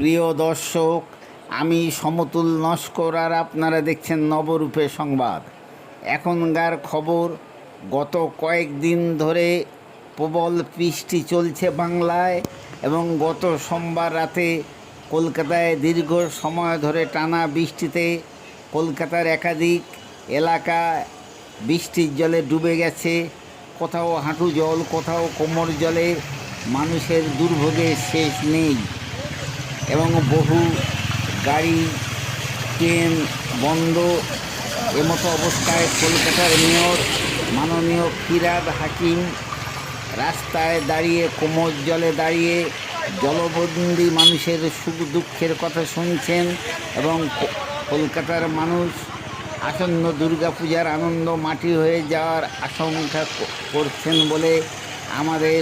প্রিয় দর্শক, আমি সমতুল নস্কর আর আপনারা দেখছেন নবরূপে সংবাদ। এখনকার খবর, গত কয়েকদিন ধরে প্রবল বৃষ্টি চলছে বাংলায় এবং গত সোমবার রাতে কলকাতায় দীর্ঘ সময় ধরে টানা বৃষ্টিতে কলকাতার একাধিক এলাকা বৃষ্টির জলে ডুবে গেছে। কোথাও হাঁটু জল, কোথাও কোমর জলে। মানুষের দুর্ভোগের শেষ নেই এবং বহু গাড়ি, ট্রেন বন্ধ। এমতো অবস্থায় কলকাতার মেয়র মাননীয় ফিরহাদ হাকিম রাস্তায় দাঁড়িয়ে, কোমর জলে দাঁড়িয়ে জলবন্দী মানুষের সুখ দুঃখের কথা শুনছেন এবং কলকাতার মানুষ আসন্ন দুর্গাপূজার আনন্দ মাটি হয়ে যাওয়ার আশঙ্কা করছেন বলে আমাদের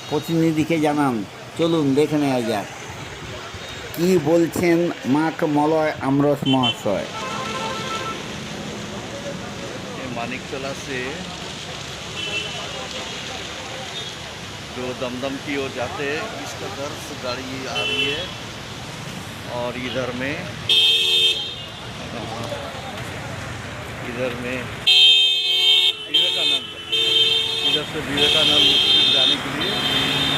প্রতিনিধিকে জানান। চলুন দেখে নেওয়া যাক কি বলছেন মাক মলয় আমরস মহাশয়। मानिकतला से जो दमदम की ओर जाते हैं इसका तरफ गाड़ी आ रही है और इधर में विवेकानंद, इधर से विवेकानंद स्ट्रीट जाने के लिए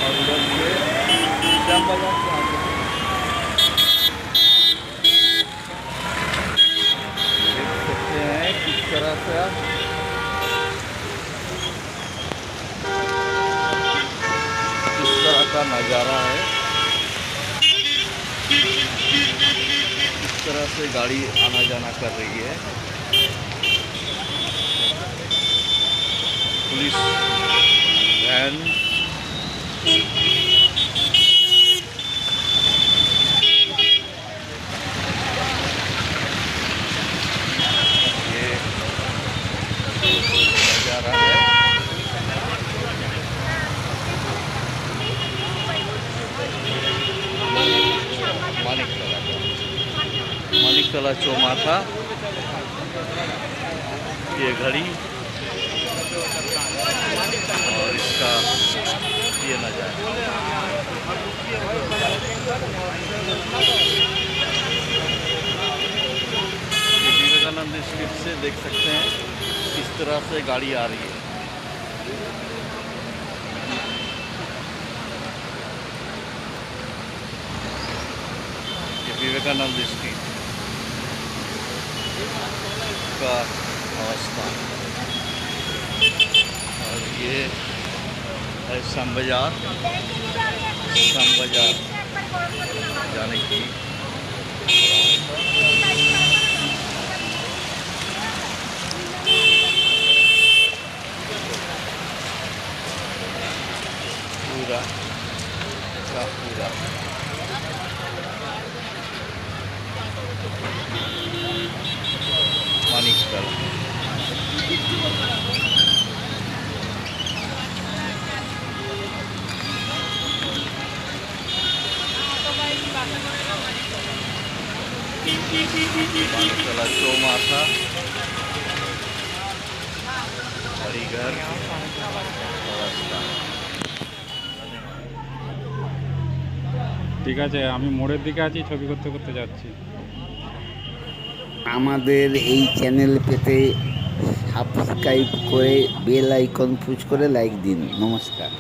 और उधर से श्याम बाजार से आगे देख सकते हैं किस तरह से किस तरह का नज़ारा है। इस तरह से गाड़ी आना जाना कर रही है। पुलिस वैन ये नज़ारा है। मानिकतला चौमाथा, ये घड़ी और इसका ये नज़ारा। ये विवेकानंद स्ट्रीट से देख सकते हैं किस तरह से गाड़ी आ रही है। ये विवेकानंद स्ट्रीट का अवस्था और ये है श्याम बाजार जाने की पूरा का पूरा मानिकतला। मानिकतला चौमाथा, हरिघर अवस्था। ঠিক আছে, আমি মোড়ের দিকে আছি, ছবি করতে করতে যাচ্ছি। আমাদের এই চ্যানেল পেতে সাবস্ক্রাইব করে বেল আইকন পুশ করে লাইক দিন। নমস্কার।